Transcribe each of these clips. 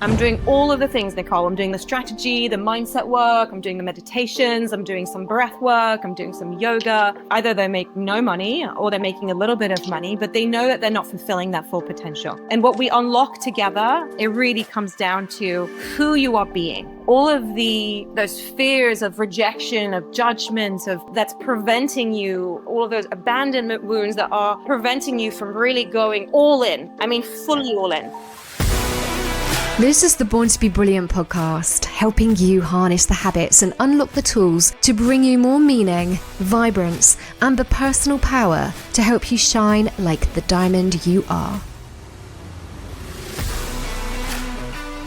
I'm doing all of the things, Nicole. I'm doing the strategy, the mindset work, I'm doing the meditations, I'm doing some breath work, I'm doing some yoga. Either they make no money or they're making a little bit of money, but they know that they're not fulfilling that full potential. And what we unlock together, it really comes down to who you are being. All of those fears of rejection, of judgment, that's preventing you, all of those abandonment wounds that are preventing you from really going all in. I mean, fully all in. This is the Born to be Brilliant podcast, helping you harness the habits and unlock the tools to bring you more meaning, vibrance, and the personal power to help you shine like the diamond you are.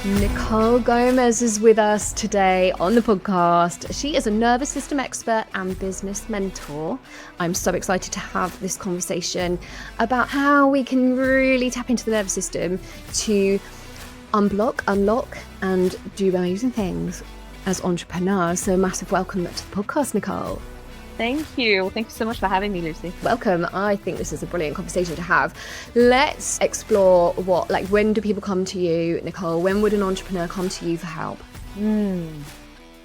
Nicole Gomez is with us today on the podcast. She is a nervous system expert and business mentor. I'm so excited to have this conversation about how we can really tap into the nervous system to unlock, and do amazing things as entrepreneurs. So a massive welcome to the podcast, Nicole. Thank you. Thank you so much for having me, Lucy. Welcome. I think this is a brilliant conversation to have. Let's explore when do people come to you, Nicole? When would an entrepreneur come to you for help?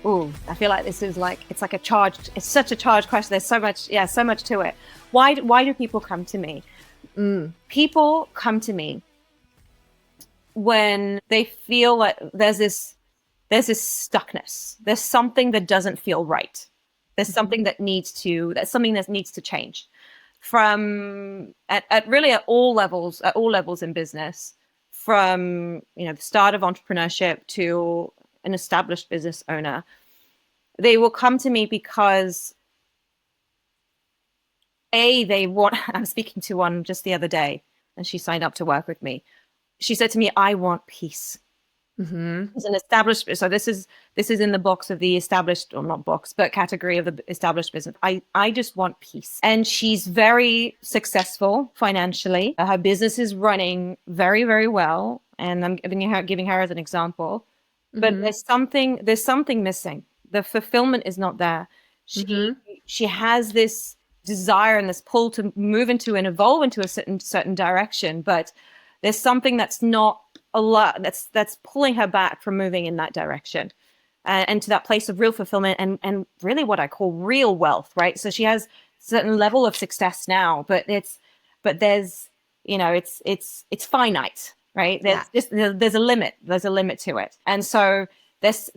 Oh, I feel like this is it's such a charged question. There's so much to it. Why do people come to me? People come to me when they feel like there's this stuckness. There's something that doesn't feel right. There's something that needs to change from at all levels in business, from the start of entrepreneurship to an established business owner. They will come to me because I'm speaking to one just the other day, and she signed up to work with me. She said to me, I want peace. It's an established, so this is in the box of the established, or not box, but category of the established business. I just want peace. And she's very successful financially. Her business is running very, very well. And I'm giving her as an example. But there's something missing. The fulfillment is not there. She has this desire and this pull to move into and evolve into a certain direction, but there's something that's not a lot that's pulling her back from moving in that direction, and to that place of real fulfillment and really what I call real wealth, right? So she has a certain level of success now, but it's finite, right? There's a limit to it, and so there's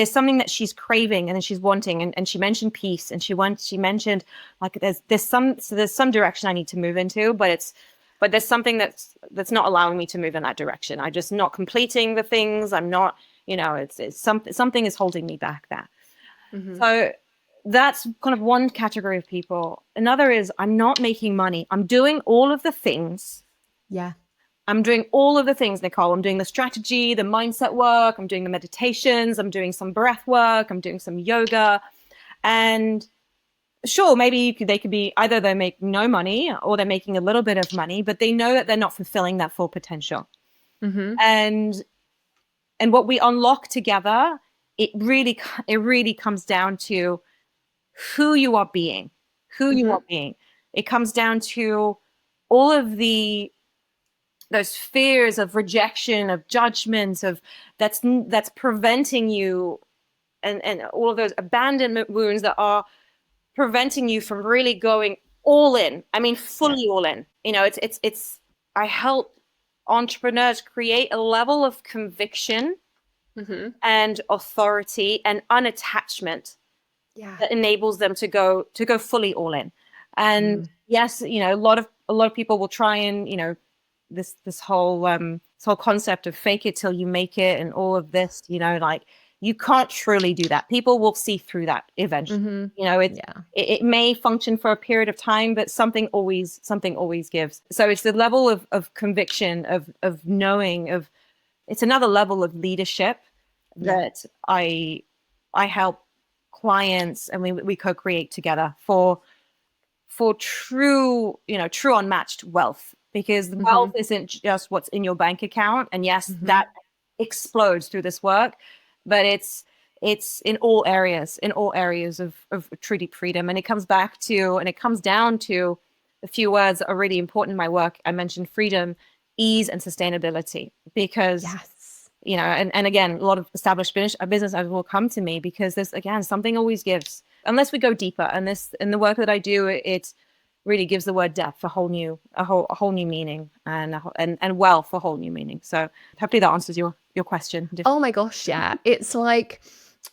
something that she's craving and she's wanting, and she mentioned peace, and she mentioned like there's some direction I need to move into, but there's something that's not allowing me to move in that direction. I'm just not completing the things. I'm not, something is holding me back there. So that's kind of one category of people. Another is I'm not making money. I'm doing all of the things. Yeah. I'm doing all of the things, Nicole. I'm doing the strategy, the mindset work. I'm doing the meditations. I'm doing some breath work. I'm doing some yoga. And sure, maybe they could be either they make no money or they're making a little bit of money, but they know that they're not fulfilling that full potential. And what we unlock together, it really comes down to who you are being, It comes down to all of those fears of rejection, of judgment, that's preventing you, and all of those abandonment wounds that are preventing you from really going all in. I mean, fully all in. I help entrepreneurs create a level of conviction and authority and unattachment that enables them to go fully all in. And yes, a lot of people will try and, this whole concept of fake it till you make it and all of this, you can't truly do that. People will see through that eventually. It may function for a period of time, but something always gives. So it's the level of conviction, of knowing, it's another level of leadership that I help clients, and we co-create together for true unmatched wealth, because the wealth isn't just what's in your bank account. And yes, that explodes through this work. But it's in all areas of true deep freedom. And it comes down to a few words that are really important in my work. I mentioned freedom, ease, and sustainability, because and again, a lot of established business owners will come to me because there's, again, something always gives, unless we go deeper. And in the work that I do, it really gives the word depth a whole new meaning, and wealth a whole new meaning. So hopefully that answers your question. Oh my gosh, yeah. It's like,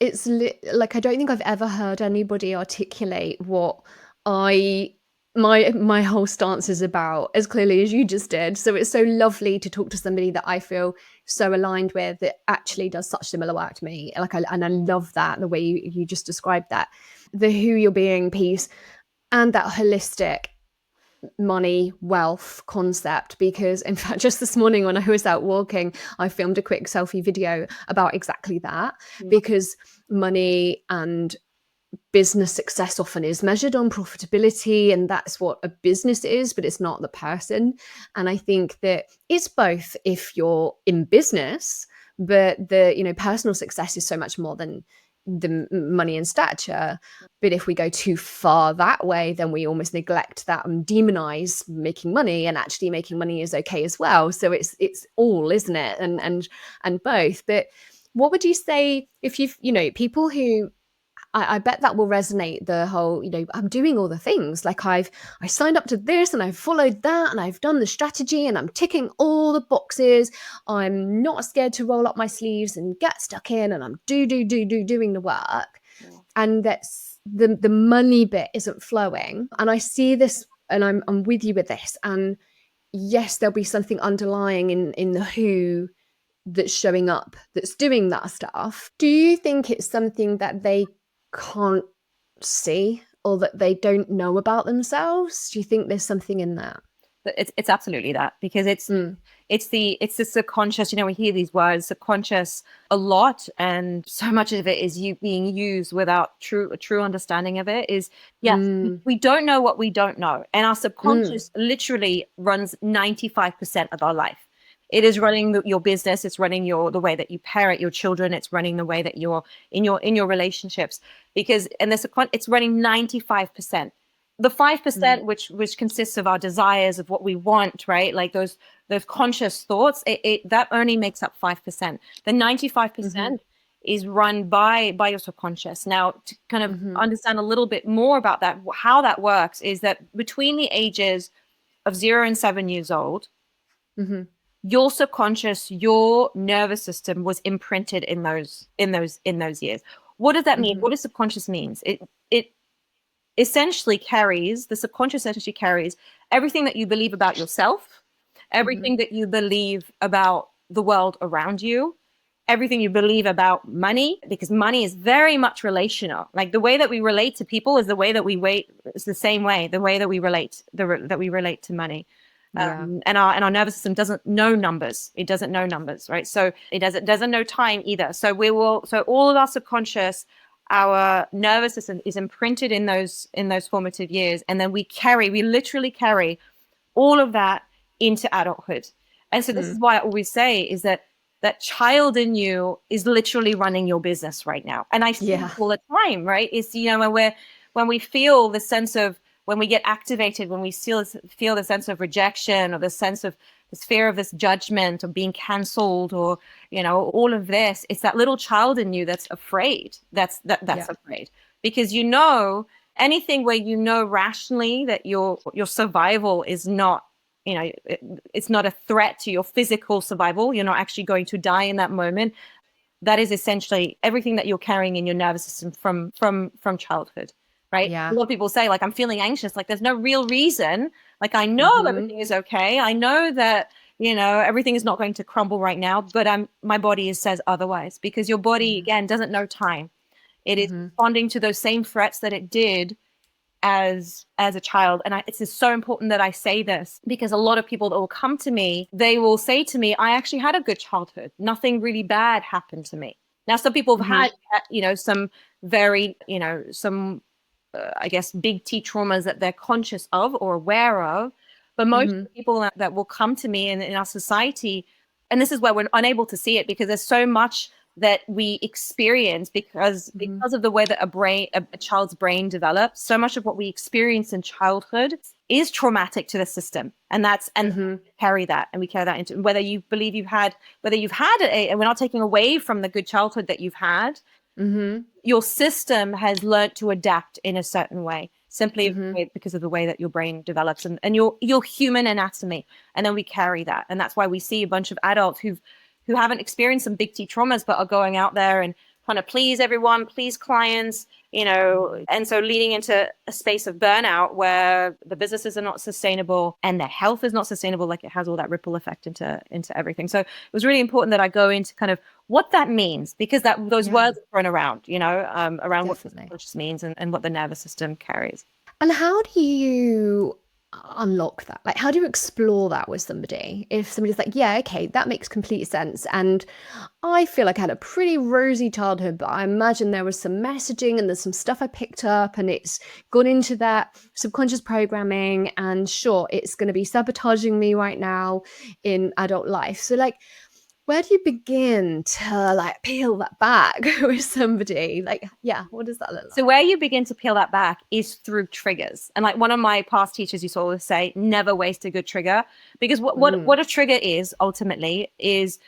like, I don't think I've ever heard anybody articulate what I my whole stance is about as clearly as you just did. So it's so lovely to talk to somebody that I feel so aligned with, that actually does such similar work to me. And I love that, the way you just described that, the who you're being piece, and that holistic money wealth concept. Because in fact, just this morning when I was out walking, I filmed a quick selfie video about exactly that, because money and business success often is measured on profitability, and that's what a business is, but it's not the person. And I think that it's both if you're in business, but the personal success is so much more than the money and stature. But if we go too far that way, then we almost neglect that and demonize making money, and actually making money is okay as well. So it's all, isn't it? And both. But what would you say if people who, I bet that will resonate, the whole, I'm doing all the things, like I signed up to this and I've followed that and I've done the strategy and I'm ticking all the boxes. I'm not scared to roll up my sleeves and get stuck in, and I'm doing the work. Yeah. And that's the money bit isn't flowing. And I see this, and I'm with you with this. And yes, there'll be something underlying in the who that's showing up, that's doing that stuff. Do you think it's something that they can't see, or that they don't know about themselves? Do you think there's something in that? It's absolutely that, because it's the subconscious. We hear these words subconscious a lot, and so much of it is you being used without a true understanding of it. Is, yes, we don't know what we don't know, and our subconscious literally runs 95% of our life. It is running your business. It's running the way that you parent your children. It's running the way that you're in your relationships, it's running 95%. The 5%, which consists of our desires, of what we want, right? Like those conscious thoughts, that only makes up 5%. The 95% is run by your subconscious. Now, to kind of understand a little bit more about that, how that works is that between the ages of 0 and 7 years old, your subconscious, your nervous system was imprinted in those years. What does that mean? What does subconscious means? It essentially carries, the subconscious essentially carries everything that you believe about yourself, everything that you believe about the world around you, everything you believe about money, because money is very much relational. Like the way that we relate to people is the way that it's the same way, the way that we relate to money. And our nervous system doesn't know numbers. It doesn't know numbers, right? So it doesn't know time either. So all of our subconscious, our nervous system is imprinted in those formative years, and then we literally carry all of that into adulthood. And so this is why I always say is that child in you is literally running your business right now. And I see it all the time, right? It's when we feel the sense of, when we get activated, when we feel the sense of rejection, or the sense of this fear of this judgment, or being canceled, or all of this, it's that little child in you that's afraid. That's afraid, because anything where rationally that your survival is not, it's not a threat to your physical survival. You're not actually going to die in that moment. That is essentially everything that you're carrying in your nervous system from childhood. Right. Yeah. A lot of people say, like, I'm feeling anxious. Like, there's no real reason. Like, I know everything is okay. I know that, everything is not going to crumble right now, but my body says otherwise, because your body, again, doesn't know time. It is responding to those same threats that it did as a child. And it's just so important that I say this, because a lot of people that will come to me, they will say to me, I actually had a good childhood. Nothing really bad happened to me. Now, some people have had, some very, I guess, big T traumas that they're conscious of or aware of. But most of the people that will come to me in our society, and this is where we're unable to see it, because there's so much that we experience because of the way that a child's brain develops. So much of what we experience in childhood is traumatic to the system. And carry that, and we carry that into whether you've had and we're not taking away from the good childhood that you've had. Your system has learned to adapt in a certain way, simply because of the way that your brain develops and your human anatomy. And then we carry that. And that's why we see a bunch of adults who haven't experienced some big T traumas, but are going out there and trying to please everyone, please clients, and so leading into a space of burnout where the businesses are not sustainable and their health is not sustainable. Like, it has all that ripple effect into everything. So it was really important that I go into kind of what that means, because those words are thrown around, around what conscious means and what the nervous system carries. And how do you unlock that? Like, how do you explore that with somebody? If somebody's like, yeah, okay, that makes complete sense. And I feel like I had a pretty rosy childhood, but I imagine there was some messaging and there's some stuff I picked up and it's gone into that subconscious programming. And sure, it's going to be sabotaging me right now in adult life. So like, where do you begin to like peel that back with somebody? Like, yeah, what does that look like? So where you begin to peel that back is through triggers. And like one of my past teachers used to always say, never waste a good trigger. Because what a trigger is ultimately is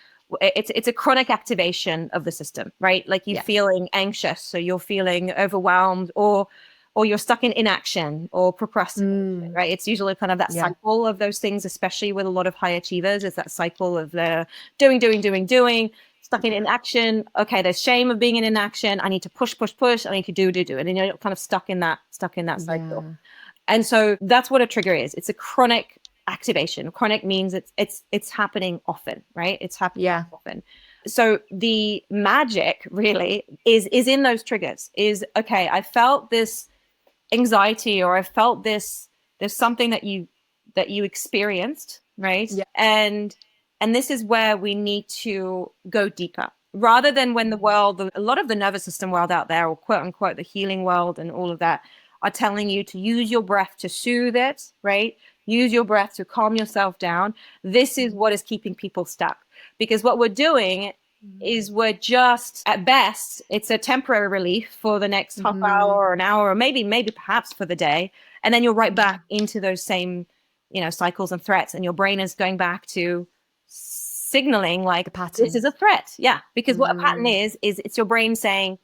it's a chronic activation of the system, right? Like you're feeling anxious, so you're feeling overwhelmed, or you're stuck in inaction or procrastination, right? It's usually kind of that cycle of those things, especially with a lot of high achievers. It's that cycle of the doing, stuck in inaction. Okay, there's shame of being in inaction. I need to push. I need to do. And you're kind of stuck in that cycle. And so that's what a trigger is. It's a chronic activation. Chronic means it's happening often, right? It's happening often. So the magic really is in those triggers. Is okay, I felt this anxiety, or I felt there's something that you experienced, right? And this is where we need to go deeper, rather than when a lot of the nervous system world out there, or quote unquote the healing world and all of that, are telling you to use your breath to soothe it, right? Use your breath to calm yourself down. This is what is keeping people stuck, because what we're doing is we're just, at best, it's a temporary relief for the next half hour or an hour, or maybe perhaps for the day. And then you're right back into those same, cycles and threats. And your brain is going back to signaling like, this is a threat. Yeah. Because what a pattern is it's your brain saying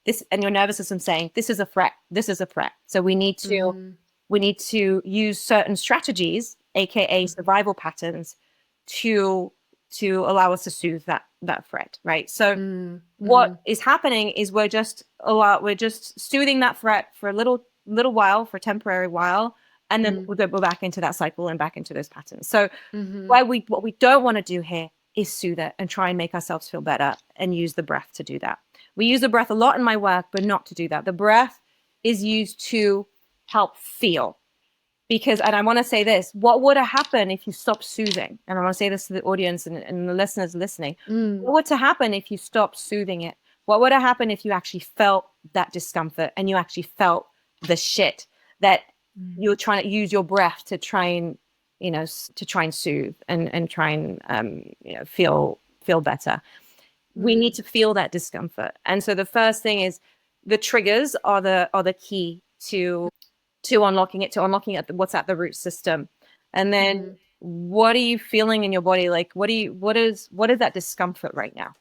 this, and your nervous system saying, this is a threat. This is a threat. So we need to use certain strategies, AKA survival patterns, to allow us to soothe that threat, right? So what is happening is we're just soothing that threat for a little while, for a temporary while, and then we'll go back into that cycle and back into those patterns. So what we don't want to do here is soothe it and try and make ourselves feel better and use the breath to do that. We use the breath a lot in my work, but not to do that. The breath is used to help feel. Because, and I want to say this, what would have happened if you stopped soothing? And I want to say this to the audience and the listeners listening. What would have happened if you stopped soothing it? What would have happened if you actually felt that discomfort and you actually felt the shit that you're trying to use your breath to try and, soothe and try and, feel better? We need to feel that discomfort. And so the first thing is the triggers are the key to unlocking it, what's at the root system. And then what are you feeling in your body? Like, what is that discomfort right now?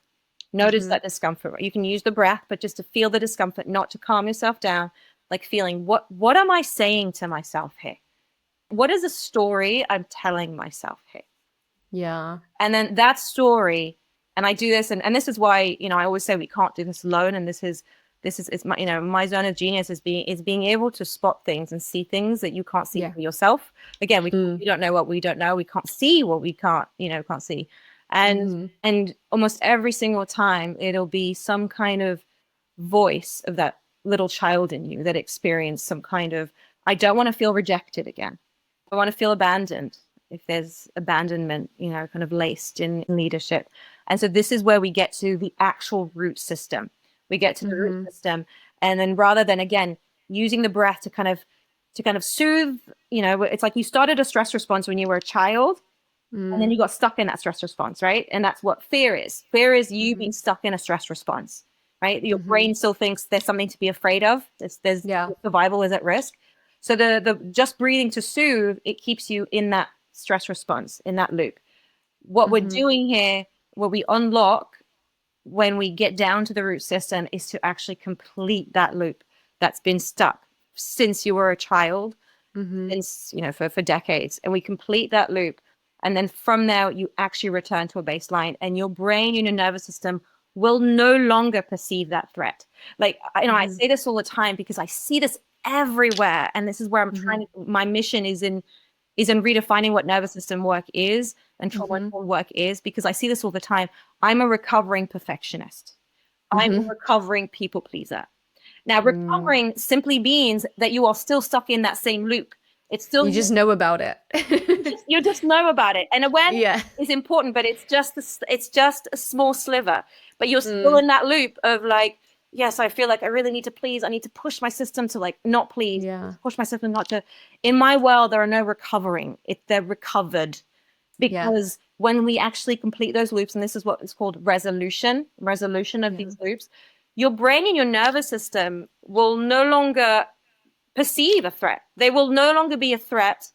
Notice that discomfort. You can use the breath, but just to feel the discomfort, not to calm yourself down, like feeling what am I saying to myself here? What is the story I'm telling myself here? Yeah. And then that story, and I do this, and this is why, I always say we can't do this alone. And this is it's my, my zone of genius is being able to spot things and see things that you can't see for yourself. Again, we don't know what we don't know. We can't see what we can't see. And almost every single time it'll be some kind of voice of that little child in you that experienced some kind of, I don't want to feel rejected again. I want to feel abandoned. If there's abandonment, kind of laced in leadership. And so this is where we get to the actual root system. We get to the root system, and then rather than, again, using the breath to kind of soothe, it's like you started a stress response when you were a child, and then you got stuck in that stress response, right? And that's what fear is. Fear is you being stuck in a stress response, right? Your brain still thinks there's something to be afraid of. There's survival is at risk. So the just breathing to soothe, it keeps you in that stress response, in that loop. What we're doing here, what we unlock when we get down to the root system, is to actually complete that loop that's been stuck since you were a child, since, for decades. And we complete that loop. And then from there, you actually return to a baseline, and your brain and your nervous system will no longer perceive that threat. Like, I say this all the time because I see this everywhere. And this is where I'm trying to, my mission is in redefining what nervous system work is and trauma-informed work is, because I see this all the time. I'm a recovering perfectionist. I'm a recovering people pleaser. Now, recovering simply means that you are still stuck in that same loop. It's still, you just know about it. you just know about it. And awareness is important, but it's just a small sliver. But you're still in that loop of like, yes, I feel like I really need to please. I need to push my system to like not please. Push my system not to. In my world, there are no recovering. They're recovered, because when we actually complete those loops, and this is what is called resolution of these loops, your brain and your nervous system will no longer perceive a threat. They will no longer be a threat.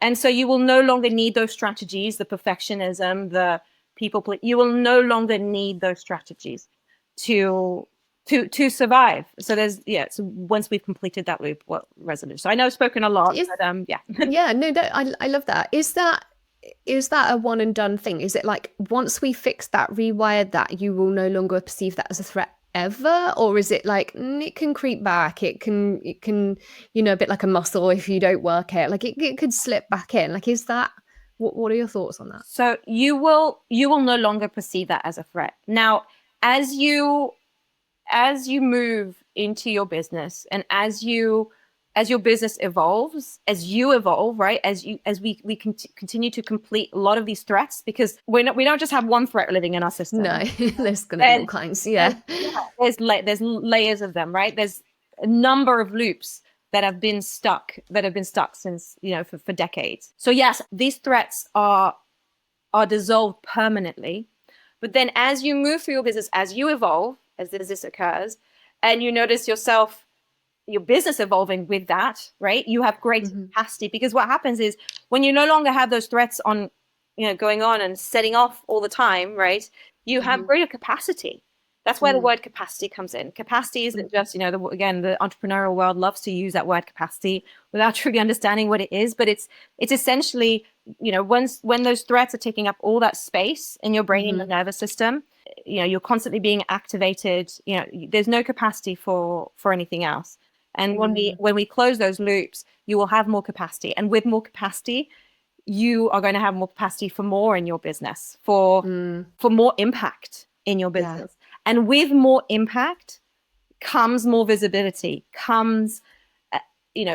And so you will no longer need those strategies, the perfectionism, the people, you will no longer need those strategies to survive. So so once we've completed that loop, what resolution? So I know I've spoken a lot, but Yeah, no, I love that. Is that a one and done thing? Is it like once we fix that, rewired that, you will no longer perceive that as a threat ever? Or is it like it can creep back, it can a bit like a muscle, if you don't work it, like it could slip back in? Like, is that what are your thoughts on that? So you will no longer perceive that as a threat. Now, as you move into your business, and as your business evolves, as you evolve, right? As we continue to complete a lot of these threats, because we don't just have one threat living in our system. No, there's going to be all kinds. There's layers of them, right? There's a number of loops that have been stuck since, for decades. So yes, these threats are dissolved permanently. But then as you move through your business, as you evolve, as this occurs, and you notice your business evolving with that, right? You have great capacity, because what happens is when you no longer have those threats on, going on and setting off all the time, right? You have greater capacity. That's where the word capacity comes in. Capacity isn't just, again, the entrepreneurial world loves to use that word capacity without truly understanding what it is. But it's essentially, when those threats are taking up all that space in your brain and your nervous system, you're constantly being activated. There's no capacity for anything else. And when we close those loops, you will have more capacity. And with more capacity, you are going to have more capacity for more in your business, for more impact in your business. And with more impact comes more visibility, comes,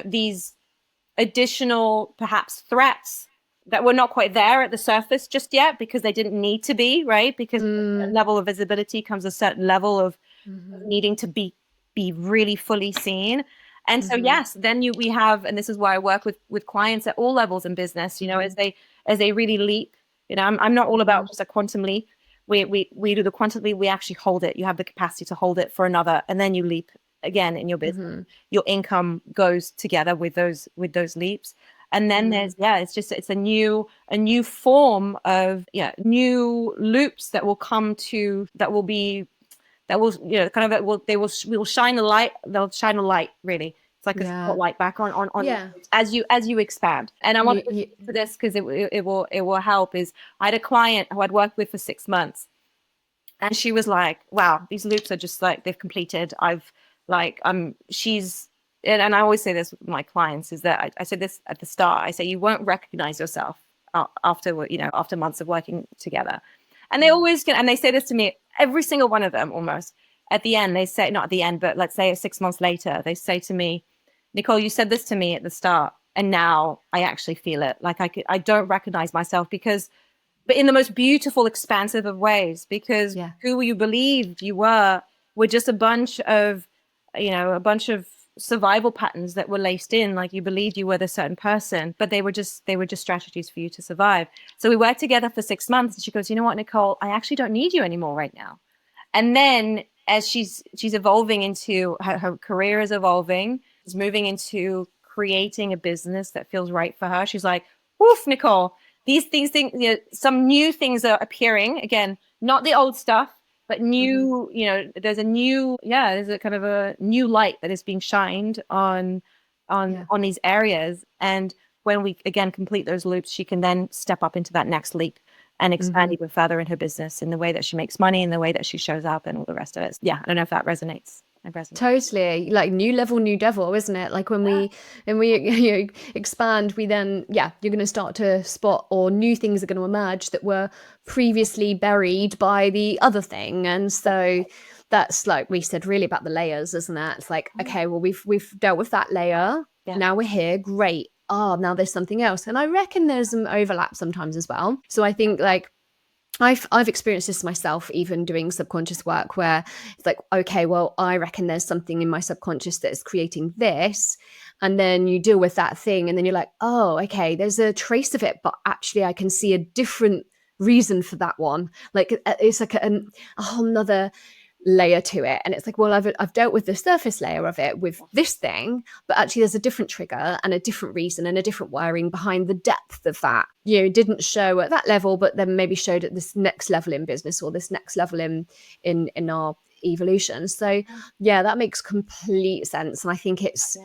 these additional perhaps threats that were not quite there at the surface just yet, because they didn't need to be, right? Because a level of visibility comes a certain level of needing to be really fully seen. And so, yes, then we have, and this is why I work with clients at all levels in business, as they really leap. I'm not all about just a quantum leap. We do the quantum leap, we actually hold it. You have the capacity to hold it for another, and then you leap again in your business. Your income goes together with those leaps. And then there's, it's a new form of, new loops that will come to, we will shine a light. They'll shine a light, really. It's like a spotlight back on as you expand. And I want to for this, because it will help. Is I had a client who I'd worked with for 6 months, and she was like, wow, these loops are just like, they've completed. And I always say this with my clients, is that I said this at the start. I say, you won't recognize yourself after months of working together. And they always can, and they say this to me, every single one of them almost. At the end, they say, not at the end, but let's say 6 months later, they say to me, Nicole, you said this to me at the start, and now I actually feel it. Like I don't recognize myself, but in the most beautiful, expansive of ways, because who you believed you were just a bunch of survival patterns that were laced in. Like, you believed you were the certain person, but they were just strategies for you to survive. So we worked together for 6 months, and she goes, you know what, Nicole, I actually don't need you anymore right now. And then as she's evolving into her career is evolving, is moving into creating a business that feels right for her, she's like, "Oof, Nicole, these things, some new things are appearing again, not the old stuff, but new. There's a kind of a new light that is being shined on these areas, and when we again complete those loops, she can then step up into that next leap and expand even further in her business, in the way that she makes money, in the way that she shows up, and all the rest of it. Yeah, I don't know if that resonates. Totally, like new level, new devil, isn't it? Like when we expand, we then you're going to start to spot, or new things are going to emerge that were previously buried by the other thing. And so that's, like we said, really about the layers, isn't it? It's like, okay, well, we've dealt with that layer. Now we're here. Great. Oh, now there's something else. And I reckon there's some overlap sometimes as well. So I think, like, I've experienced this myself, even doing subconscious work, where it's like, okay, well, I reckon there's something in my subconscious that is creating this. And then you deal with that thing, and then you're like, oh, okay, there's a trace of it, but actually I can see a different reason for that one. Like it's like a whole nother layer to it. And it's like, well, I've dealt with the surface layer of it with this thing, but actually there's a different trigger and a different reason and a different wiring behind the depth of that. Didn't show at that level, but then maybe showed at this next level in business, or this next level in our evolution. So that makes complete sense. And I think it's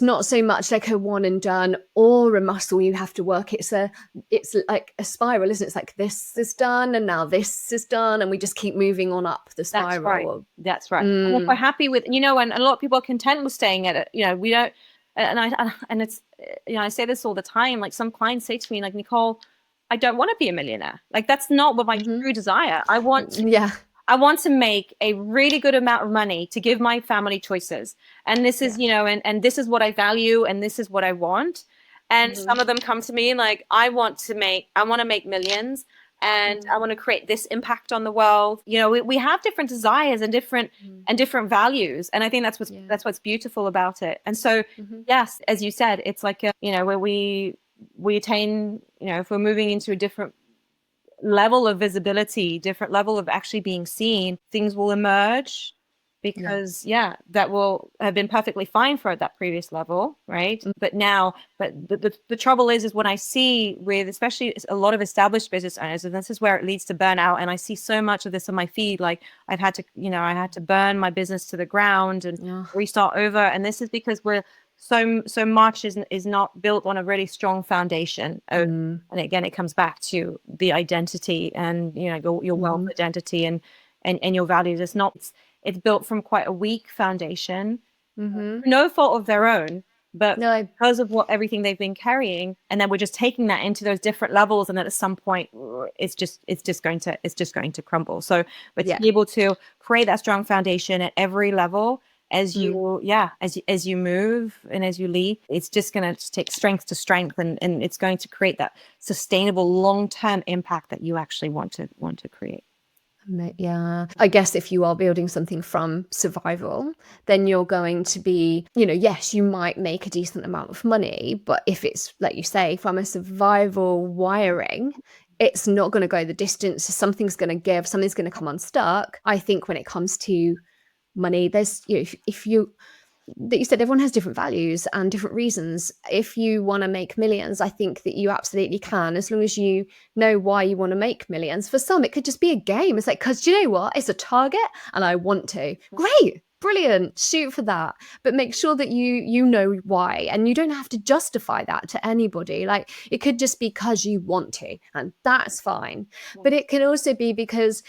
not so much like a one and done or a muscle you have to work. It's like a spiral, isn't it? It's like, this is done and now this is done, and we just keep moving on up the spiral. That's right. And if we're happy with, and a lot of people are content with staying at it, we don't, and it's, I say this all the time, like some clients say to me, like, Nicole, I don't want to be a millionaire. Like, that's not what my true desire. I want to make a really good amount of money to give my family choices. And this is, and this is what I value, and this is what I want. And some of them come to me like, I want to make millions, and I want to create this impact on the world. We have different desires and different values. And I think that's what's beautiful about it. And so, yes, as you said, it's like, where we attain, if we're moving into a different level of visibility, different level of actually being seen, things will emerge, because that will have been perfectly fine for that previous level, right? But the trouble is when I see with, especially a lot of established business owners, and this is where it leads to burnout, and I see so much of this on my feed, like I had to burn my business to the ground and restart over. And this is because we're so much is not built on a really strong foundation. And again, it comes back to the identity and your wealth identity and your values. It's built from quite a weak foundation, no fault of their own, but because of everything they've been carrying. And then we're just taking that into those different levels, and then at some point it's just going to crumble. So but to be able to create that strong foundation at every level, as you move and as you leap, it's just going to take strength to strength, and it's going to create that sustainable long-term impact that you actually want to create. Yeah, I guess if you are building something from survival, then you're going to be, yes, you might make a decent amount of money, but if it's, like you say, from a survival wiring, it's not going to go the distance. Something's going to give, something's going to come unstuck. I think when it comes to money, there's, if you that you said everyone has different values and different reasons. If you want to make millions, I think that you absolutely can, as long as you know why you want to make millions. For some, it could just be a game. It's like, because you know what? It's a target and I want to. Great. Brilliant. Shoot for that. But make sure that you know why. And you don't have to justify that to anybody. Like, it could just be because you want to, and that's fine. Yeah. But it can also be because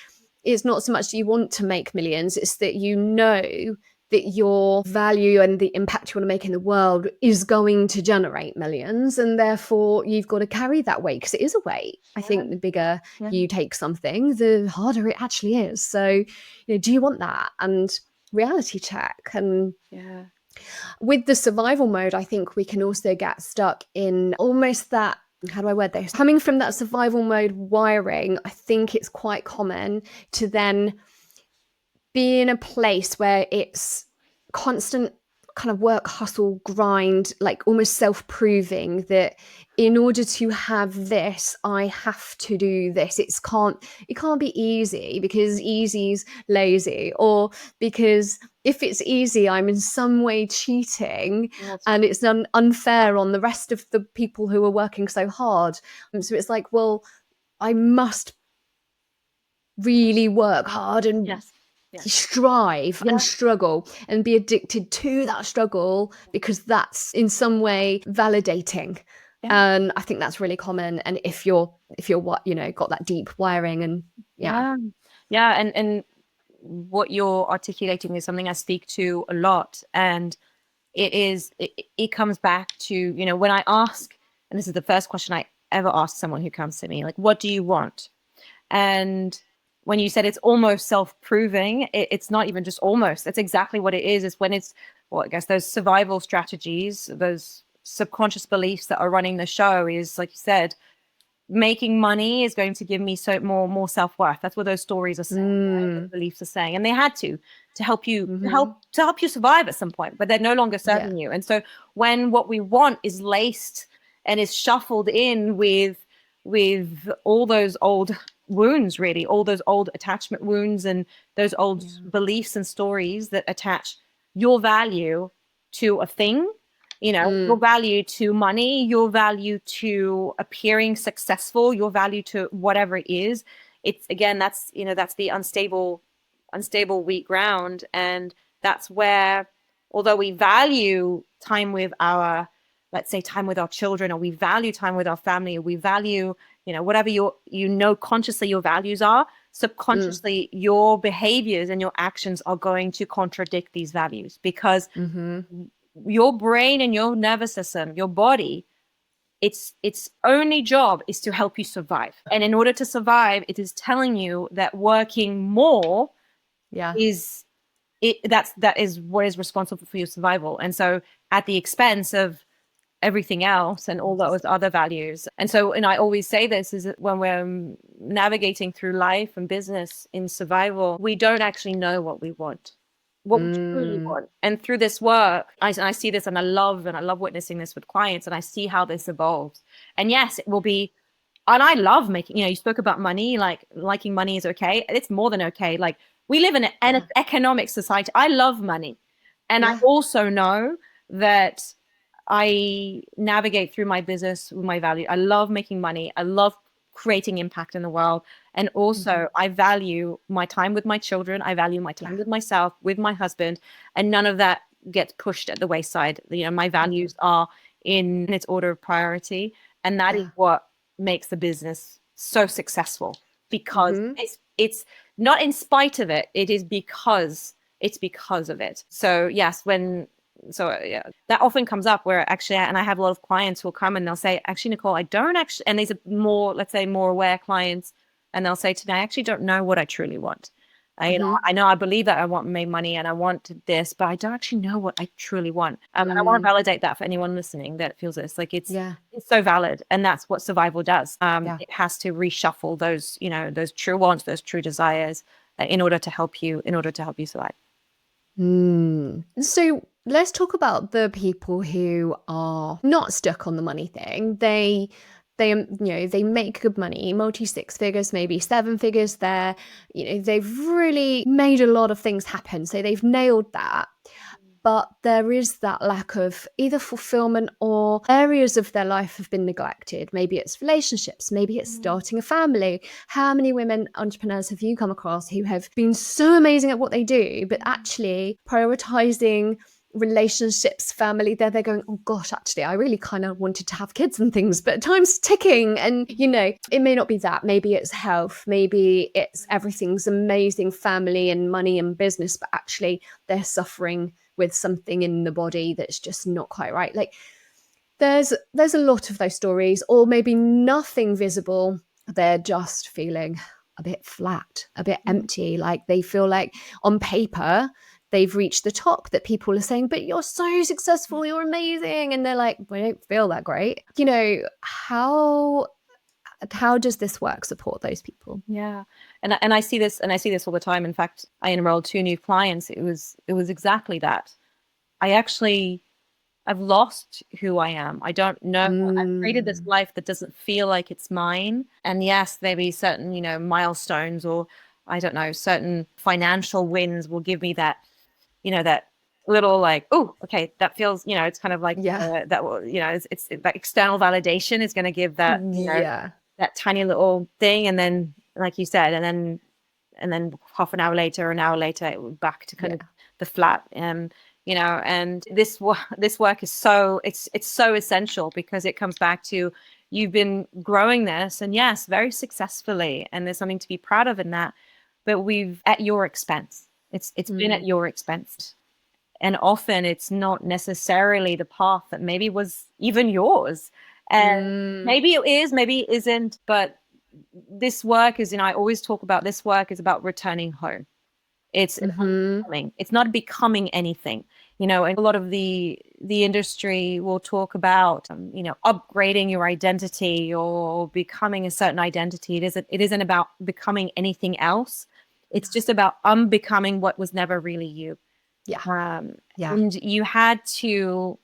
it's not so much that you want to make millions, it's that you know that your value and the impact you want to make in the world is going to generate millions, and therefore you've got to carry that weight, because it is a weight. I think the bigger you take something, the harder it actually is. So, do you want that? And reality check. And with the survival mode, I think we can also get stuck in almost that, how do I word this? Coming from that survival mode wiring, I think it's quite common to then be in a place where it's constant kind of work, hustle, grind, like almost self-proving that in order to have this, I have to do this. It can't be easy because easy's lazy, or because if it's easy, I'm in some way cheating, That's and it's unfair on the rest of the people who are working so hard. So it's like, well, I must really work hard and yes, yes, strive and yeah, struggle and be addicted to that struggle because that's in some way validating. yeah, And I think that's really common. And if you're what got that deep wiring, and yeah. yeah, yeah. And what you're articulating is something I speak to a lot, and it comes back to, when I ask, and this is the first question I ever ask someone who comes to me, like, what do you want? And when you said it's almost self-proving, it's not even just almost. That's exactly what it is. It's when it's, well, I guess those survival strategies, those subconscious beliefs that are running the show is, like you said, making money is going to give me so more self-worth. That's what those stories are saying, right? Those Mm. beliefs are saying, and they had to help you Hmm. to help you survive at some point, but they're no longer Yeah. serving you. And so when what we want is laced and is shuffled in with all those old wounds, really, all those old attachment wounds and those old Yeah. beliefs and stories that attach your value to a thing, your Mm. value to money, your value to appearing successful, your value to whatever it is. It's, again, that's the unstable weak ground. And that's where, although we value time with our, let's say, time with our children, or we value time with our family, or we value, whatever consciously your values are, Mm. subconsciously your behaviors and your actions are going to contradict these values, because Hmm. your brain and your nervous system, your body, its only job is to help you survive. And in order to survive, it is telling you that working more Yeah. is that is what is responsible for your survival. And so at the expense of everything else and all those other values. And so, and I always say this, is that when we're navigating through life and business in survival, we don't actually know what we want, what we truly Mm. want. And through this work, I see this, and I love witnessing this with clients, and I see how this evolves. And yes, it will be, and I love making, you spoke about money, like liking money is okay. It's more than okay. Like, we live in an Yeah. economic society. I love money. And I Yeah. also know that I navigate through my business with my value. I love making money. I love creating impact in the world. And Hmm. also, I value my time with my children. I value my Yeah. time with myself, with my husband, and none of that gets pushed at the wayside. My Hmm. values are in its order of priority. And that is Yeah. what makes the business so successful, because Hmm. it's not in spite of it. It is because of it. So yes, yeah, that often comes up, where actually, and I have a lot of clients who will come and they'll say, actually, Nicole, I don't actually, and these are more, let's say, more aware clients, and they'll say to me, I actually don't know what I truly want. Hmm. I know I believe that I want made money and I want this, but I don't actually know what I truly want. And I want to Mm. validate that for anyone listening that feels this, like, Yeah. it's so valid, and that's what survival does. Yeah. It has to reshuffle those, those true wants, those true desires, in order to help you, survive. Mm. So let's talk about the people who are not stuck on the money thing. They make good money, multi six figures, maybe seven figures. They've really made a lot of things happen. So they've nailed that. But there is that lack of either fulfillment, or areas of their life have been neglected. Maybe it's relationships, maybe it's starting a family. How many women entrepreneurs have you come across who have been so amazing at what they do, but actually prioritizing relationships, family, they're going, oh gosh, actually, I really kind of wanted to have kids and things, but time's ticking. And, it may not be that. Maybe it's health, maybe it's everything's amazing, family and money and business, but actually they're suffering with something in the body that's just not quite right. Like, there's a lot of those stories, or maybe nothing visible. They're just feeling a bit flat, a bit empty. Like, they feel like on paper they've reached the top, that people are saying, but you're so successful, you're amazing. And they're like, we don't feel that great. How does this work support those people? Yeah. And I see this, all the time. In fact, I enrolled two new clients. It was exactly that. I actually, I've lost who I am. I don't know. I've created this Mm. life that doesn't feel like it's mine. And yes, maybe certain, milestones, or I don't know, certain financial wins will give me that, that little like, oh, okay, that feels, it's kind of like Yeah. that, it's that external validation is going to give that, Yeah. that tiny little thing. And then, like you said, and then half an hour later, an hour later, it was back to kind Yeah. of the flat. And this work is so, it's so essential, because it comes back to, you've been growing this, and yes, very successfully, and there's something to be proud of in that, but we've at your expense. It's been at your expense. And often it's not necessarily the path that maybe was even yours. And maybe it is, maybe it isn't. But this work is, I always talk about, this work is about returning home. It's becoming. It's not becoming anything. And a lot of the industry will talk about, upgrading your identity or becoming a certain identity. It isn't about becoming anything else. It's just about unbecoming what was never really you. Yeah. Yeah. And you had to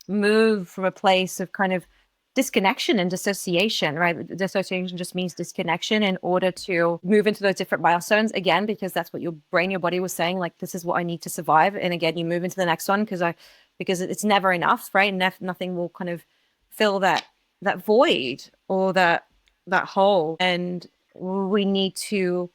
move from a place of kind of disconnection and dissociation, right? Dissociation just means disconnection, in order to move into those different milestones again, because that's what your brain, your body was saying, like, this is what I need to survive. And again, you move into the next one because it's never enough, right? Nothing will kind of fill that void or that hole. And we need to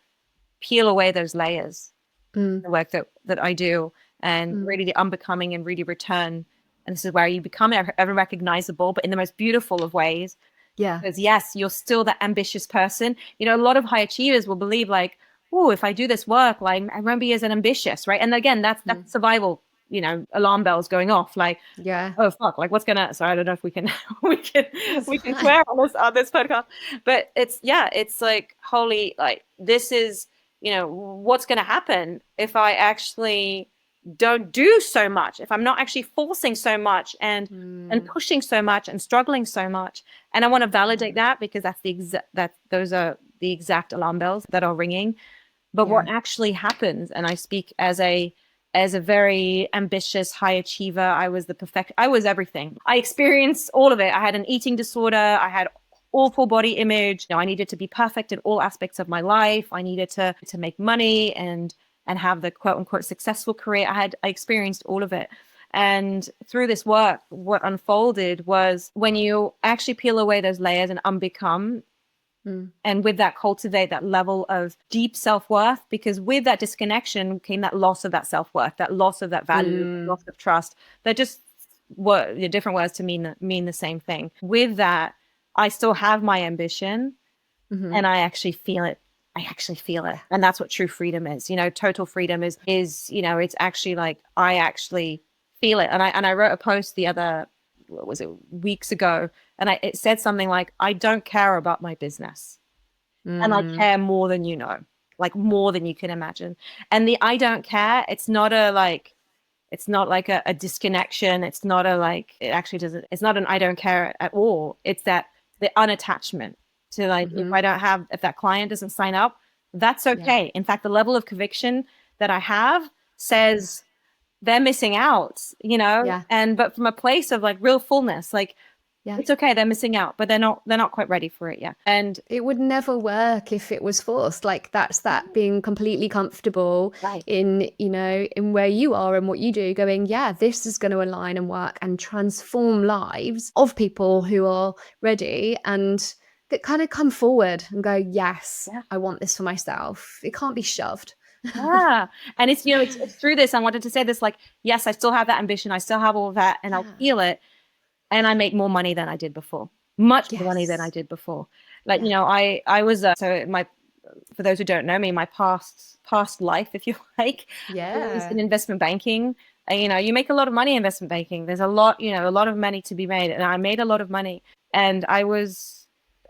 peel away those layers, the work that I do, and really the unbecoming, and really return. And this is where you become ever recognizable, but in the most beautiful of ways. Yeah. Because yes, you're still that ambitious person. A lot of high achievers will believe like, oh, if I do this work, like, I won't be as an ambitious, right? And again, that's survival, alarm bells going off. Like, Yeah. oh fuck, like what's gonna, so I don't know if we can we can swear on this podcast, but it's like, holy, like, this is, what's gonna happen if I actually don't do so much, if I'm not actually forcing so much and pushing so much and struggling so much. And I want to validate that, because that's those are the exact alarm bells that are ringing. But what actually happens, and I speak as a very ambitious high achiever, I was everything. I experienced all of it. I had an eating disorder. I had awful body image. I needed to be perfect in all aspects of my life. I needed to make money and have the quote unquote successful career. I experienced all of it. And through this work, what unfolded was, when you actually peel away those layers and unbecome, and with that cultivate that level of deep self-worth, because with that disconnection came that loss of that self-worth, that loss of that value, loss of trust. They're just different words to mean the same thing. With that, I still have my ambition, and I actually feel it. And that's what true freedom is. Total freedom is it's actually like, I actually feel it. And I wrote a post the other, what was it, weeks ago, and it said something like, I don't care about my business, and I care more than like more than you can imagine. And the I don't care, it's not like a disconnection. It's not it actually doesn't, it's not an I don't care at all. It's that the unattachment to, like, if that client doesn't sign up, that's okay. In fact, the level of conviction that I have says they're missing out, but from a place of like real fullness, like, it's okay, they're missing out, but they're not quite ready for it yet. And it would never work if it was forced. Like, that's that being completely comfortable in, in where you are and what you do, going, this is going to align and work and transform lives of people who are ready and that kind of come forward and go, yes, I want this for myself. It can't be shoved. And it's, it's through this, I wanted to say this, like, yes, I still have that ambition, I still have all of that, and I'll feel it, and I make more money than I did before, much more money than I did before. Like, I was for those who don't know me, my past life, if you like, was in investment banking. You make a lot of money in investment banking. There's a lot of money to be made, and I made a lot of money, and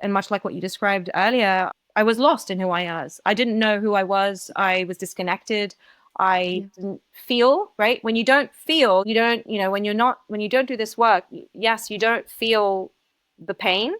much like what you described earlier, I was lost in who I was. I didn't know who I was. I was disconnected. I didn't feel, right? When you don't feel, you don't, when you don't do this work, yes, you don't feel the pain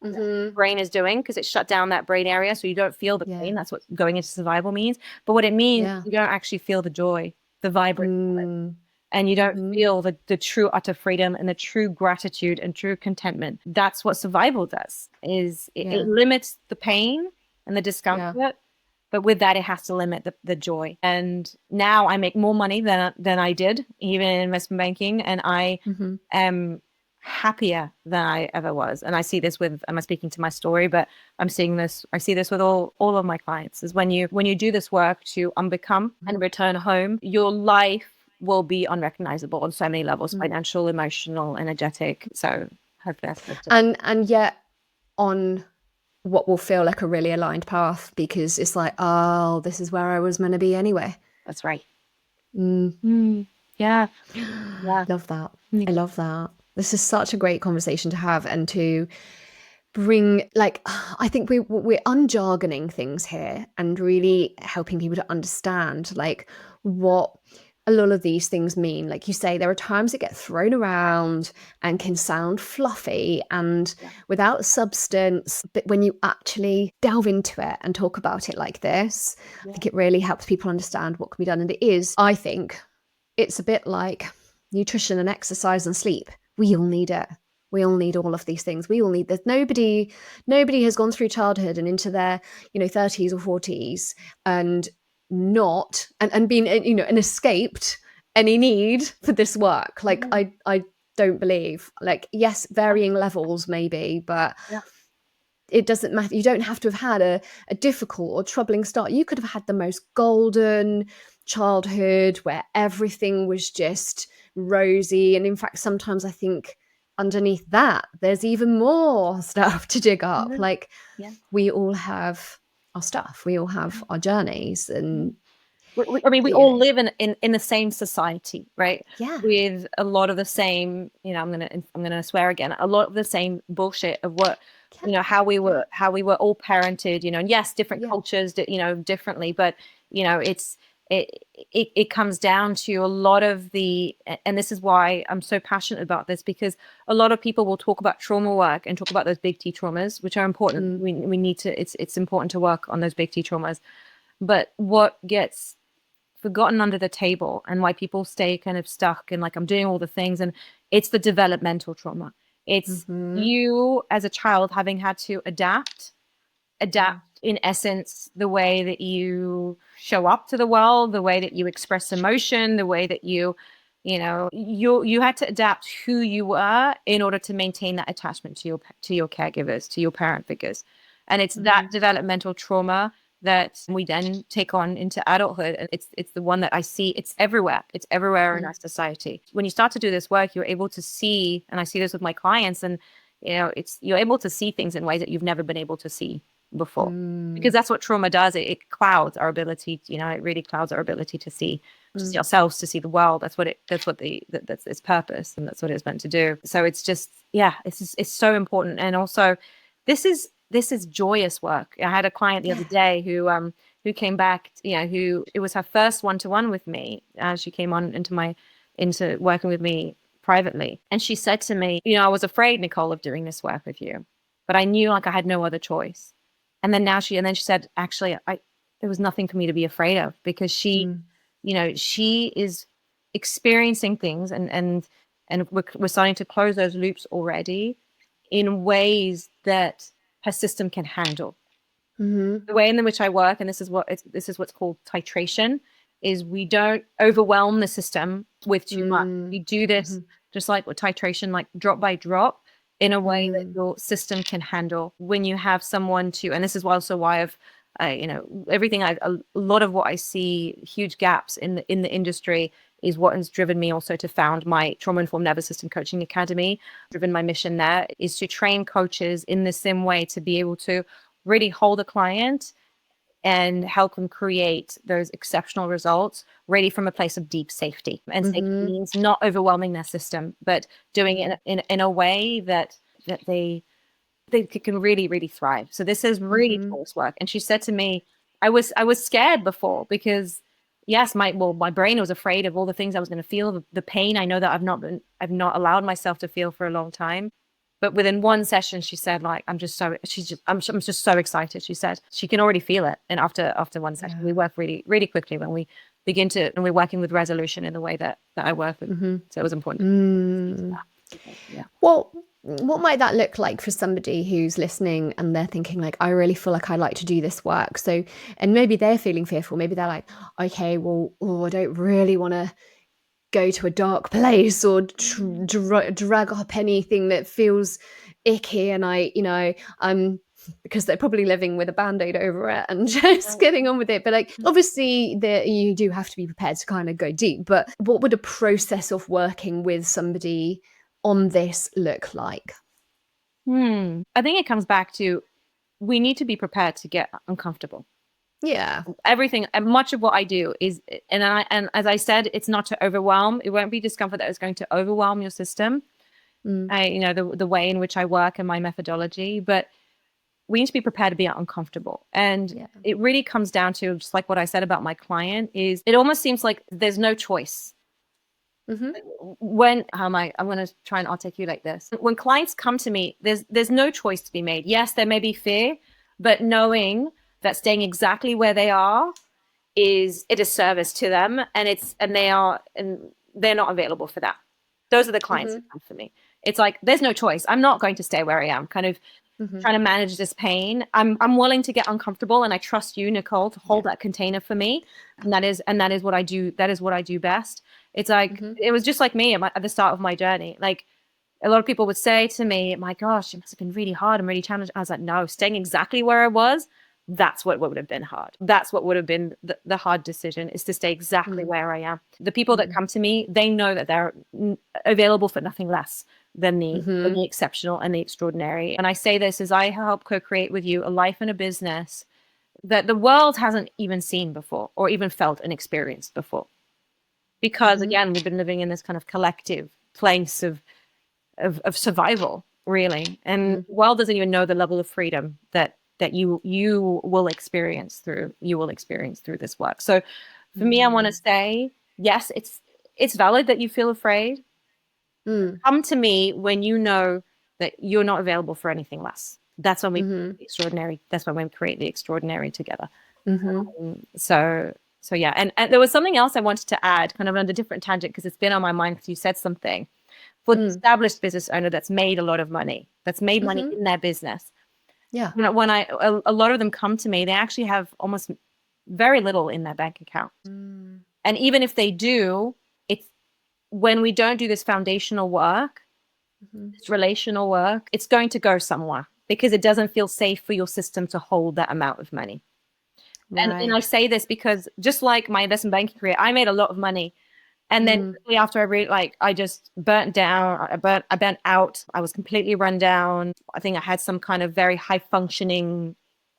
the brain is doing, because it shut down that brain area. So you don't feel the pain. That's what going into survival means. But what it means, you don't actually feel the joy, the vibrant, and you don't feel the true utter freedom and the true gratitude and true contentment. That's what survival does, is it limits the pain and the discomfort, But with that, it has to limit the joy. And now I make more money than I did, even in investment banking. And I am happier than I ever was. And I see this with, I'm speaking to my story, but I see this with all of my clients, is when you do this work to unbecome and return home, your life will be unrecognizable on so many levels, financial, emotional, energetic. So hopefully that's and yet on what will feel like a really aligned path, because it's like, oh, this is where I was meant to be anyway. That's right. Yeah. Love that. I love that. This is such a great conversation to have, and to bring, like, I think we're unjargoning things here and really helping people to understand like what a lot of these things mean. Like you say, there are times that get thrown around and can sound fluffy and without substance, but when you actually delve into it and talk about it like this, I think it really helps people understand what can be done. And it is, I think, it's a bit like nutrition and exercise and sleep. We all need it. We all need all of these things. We all need this. Nobody has gone through childhood and into their, 30s or 40s and not and been, and escaped any need for this work. Like I don't believe, like, yes, varying levels maybe, but it doesn't matter. You don't have to have had a difficult or troubling start. You could have had the most golden childhood where everything was just rosy. And in fact, sometimes I think underneath that, there's even more stuff to dig up. Like, we all have our stuff. We all have our journeys. And we all live in the same society, right? Yeah. With a lot of the same, I'm gonna swear again, a lot of the same bullshit of what, how we were all parented, and yes, different cultures, differently, but it comes down to a lot of the, and this is why I'm so passionate about this, because a lot of people will talk about trauma work and talk about those big T traumas, which are important. We need to, it's important to work on those big T traumas. But what gets forgotten under the table and why people stay kind of stuck and like, I'm doing all the things, and it's the developmental trauma. It's you as a child having had to adapt in essence, the way that you show up to the world, the way that you express emotion, the way that you had to adapt who you were in order to maintain that attachment to your caregivers, to your parent figures. And it's that developmental trauma that we then take on into adulthood. And it's the one that I see, it's everywhere in our society. When you start to do this work, you're able to see, and I see this with my clients, and you're able to see things in ways that you've never been able to see before, because that's what trauma does. It clouds our ability, it really clouds our ability to see ourselves, to see the world. That's its purpose, and that's what it's meant to do. So it's just, it's so important. And also this is joyous work. I had a client the other day who came back, who, it was her first one-to-one with me. She came on into working with me privately. And she said to me, I was afraid, Nicole, of doing this work with you, but I knew like I had no other choice. And then she said, actually, there was nothing for me to be afraid of, because she is experiencing things, and we're starting to close those loops already in ways that her system can handle. The way in which I work, and this is what's called titration, is we don't overwhelm the system with too much. We do this just like with titration, like drop by drop, in a way that your system can handle. When you have someone and this is also why I've, a lot of what I see, huge gaps in the industry, is what has driven me also to found my Trauma-Informed Nervous System Coaching Academy. Driven my mission there is to train coaches in the same way, to be able to really hold a client and help them create those exceptional results, really from a place of deep safety. And safety means not overwhelming their system, but doing it in a way that they can really, really thrive. So this is really force work. And she said to me, I was scared before, because yes, my brain was afraid of all the things I was going to feel, the pain I know that I've not allowed myself to feel for a long time. But within one session, she said, like, I'm just so excited. She said she can already feel it. And after one session, we work really, really quickly when we begin to, and we're working with resolution in the way that I work with. So it was important. Well, What might that look like for somebody who's listening and they're thinking like, I really feel like I'd like to do this work. So, and maybe they're feeling fearful. Maybe they're like, okay, well, I don't really want to go to a dark place or drag up anything that feels icky. And I'm because they're probably living with a band-aid over it and just getting on with it. But like, obviously you do have to be prepared to kind of go deep. But what would a process of working with somebody on this look like? I think it comes back to, we need to be prepared to get uncomfortable. Yeah. Everything, and much of what I do is, and as I said, it's not to overwhelm. It won't be discomfort that is going to overwhelm your system. The way in which I work and my methodology, but we need to be prepared to be uncomfortable. And it really comes down to, just like what I said about my client, is it almost seems like there's no choice. When I'm going to try and articulate this. When clients come to me, there's no choice to be made. Yes, there may be fear, but knowing that staying exactly where they are is a disservice to them, and they're not available for that. Those are the clients that come for me. It's like, there's no choice. I'm not going to stay where I am, kind of trying to manage this pain. I'm willing to get uncomfortable, and I trust you, Nicole, to hold that container for me. And that is what I do. That is what I do best. It's like, it was just like me at the start of my journey. Like, a lot of people would say to me, my gosh, it must have been really hard and really challenging. I was like, no, staying exactly where I was, that's what would have been hard. That's what would have been the hard decision, is to stay exactly where I am. The people that come to me, they know that they're available for nothing less than the exceptional and the extraordinary. And I say this as I help co-create with you a life and a business that the world hasn't even seen before or even felt and experienced before. Because again, we've been living in this kind of collective place of survival, really. And the world doesn't even know the level of freedom that you will experience through this work. So for me, I want to say, yes, it's valid that you feel afraid. Come to me when you know that you're not available for anything less. That's when we create the extraordinary. That's when we create the extraordinary together. So yeah, and there was something else I wanted to add, kind of on a different tangent, because it's been on my mind because you said something. For the established business owner that's made a lot of money, that's made money in their business. Yeah. When a lot of them come to me, they actually have almost very little in their bank account. And even if they do, it's when we don't do this foundational work, this relational work, it's going to go somewhere, because it doesn't feel safe for your system to hold that amount of money. Right. And I say this because, just like my investment banking career, I made a lot of money. And then after I just burnt down, I burnt out. I was completely run down. I think I had some kind of very high functioning,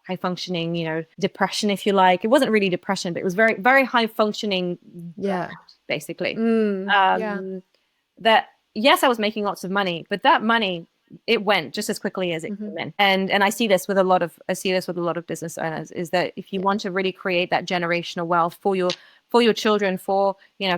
depression, if you like. It wasn't really depression, but it was very, very high functioning. Yeah. Basically. That, yes, I was making lots of money, but that money, it went just as quickly as it came in. And I see this with a lot of business owners, is that if you want to really create that generational wealth for your children,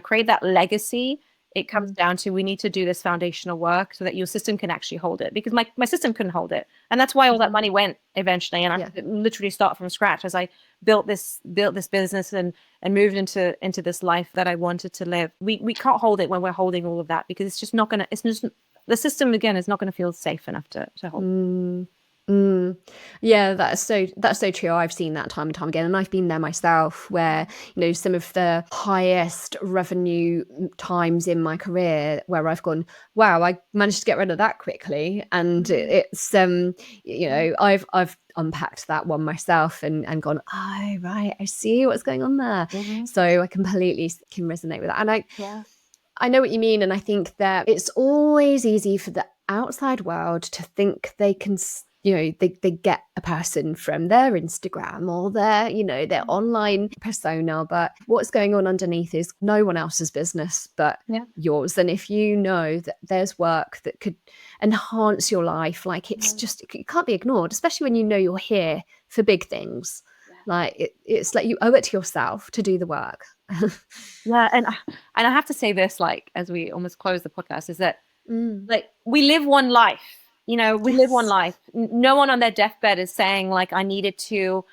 create that legacy, it comes down to, we need to do this foundational work so that your system can actually hold it, because my system couldn't hold it. And that's why all that money went eventually. And I had to literally start from scratch as I built this business and moved into this life that I wanted to live. We can't hold it when we're holding all of that, because it's just not the system, again, is not going to feel safe enough to hold. Yeah, that's so true. I've seen that time and time again, and I've been there myself, where some of the highest revenue times in my career, where I've gone, wow, I managed to get rid of that quickly. And it's I've unpacked that one myself and gone, oh right, I see what's going on there. So I completely can resonate with that. And I know what you mean. And I think that it's always easy for the outside world to think they can, they get a person from their Instagram or their online persona, but what's going on underneath is no one else's business but yours. And if you know that there's work that could enhance your life, like, it's just, it can't be ignored, especially when you know you're here for big things. Like it's like you owe it to yourself to do the work. Yeah, and I have to say this, like, as we almost close the podcast, is that like, we live one life. We live one life. No one on their deathbed is saying, like, I needed to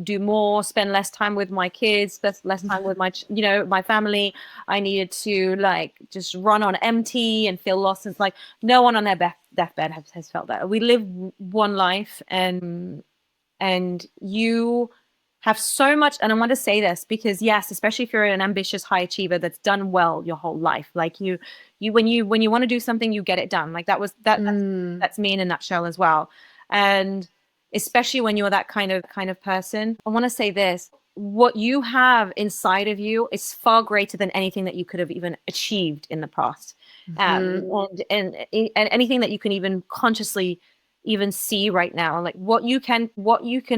do more, spend less time with my kids, spend less time with my family. I needed to, like, just run on empty and feel lost. It's like, no one on their deathbed has felt that. We live one life, and you have so much. And I want to say this because yes, especially if you're an ambitious high achiever that's done well your whole life, like you when you want to do something, you get it done. Like that's me in a nutshell as well. And especially when you're that kind of person, I want to say this: what you have inside of you is far greater than anything that you could have even achieved in the past. And anything that you can even consciously even see right now, like what you can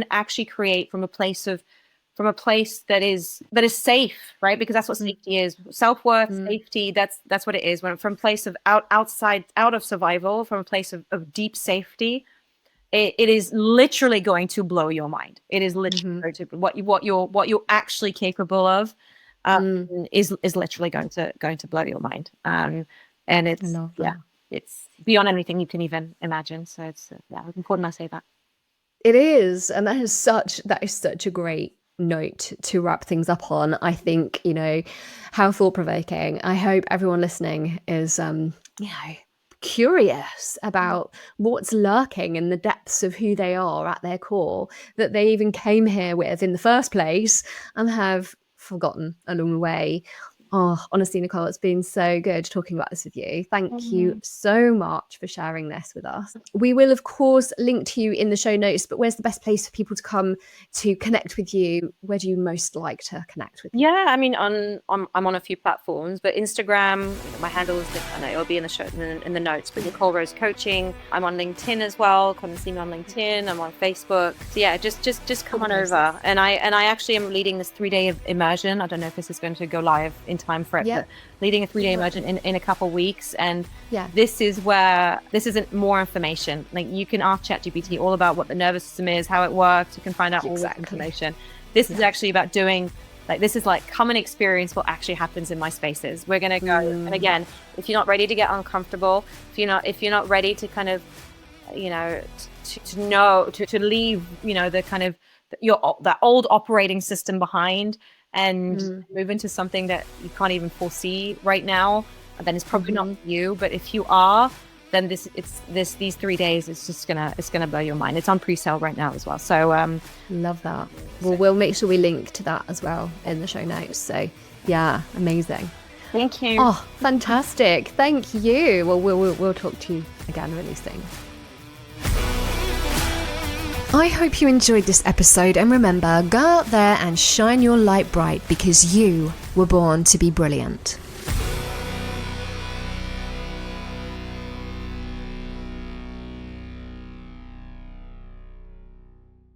actually create from a place that is safe, right? Because that's what safety is. Self-worth, safety, that's what it is. When from a place of out of survival, from a place of deep safety, it is literally going to blow your mind. It is literally going to what you're actually capable of is literally going to blow your mind. And it's it's beyond anything you can even imagine. So it's important I say that. It is, and that is such a great note to wrap things up on. I think, how thought-provoking. I hope everyone listening is curious about what's lurking in the depths of who they are at their core, that they even came here with in the first place and have forgotten along the way. Oh, honestly, Nicole, it's been so good talking about this with you. Thank you so much for sharing this with us. We will, of course, link to you in the show notes, but where's the best place for people to come to connect with you? Where do you most like to connect with you? Yeah, I mean, I'm on a few platforms, but Instagram, my handle is, I know it'll be in the show, in the notes, but Nicole Rose Coaching. I'm on LinkedIn as well. Come and see me on LinkedIn. I'm on Facebook. So yeah, just come on over. And I actually am leading this 3-day immersion. I don't know if this is going to go live in time for it, but leading a 3-day immersion in a couple of weeks. And this isn't more information. Like you can ask ChatGPT all about what the nervous system is, how it works. You can find out all this information. This is actually about doing, this is like come and experience what actually happens in my spaces. We're going to go. And again, if you're not ready to get uncomfortable, if you're not ready to kind of, to leave, the kind of that old operating system behind and move into something that you can't even foresee right now, then it's probably not you. But if you are, then these 3 days it's gonna blow your mind. It's on pre-sale right now as well. So love that. Well, we'll make sure we link to that as well in the show notes. So yeah, amazing. Thank you. Oh, fantastic. Thank you. Well, we'll talk to you again really soon. I hope you enjoyed this episode, and remember, go out there and shine your light bright because you were born to be brilliant.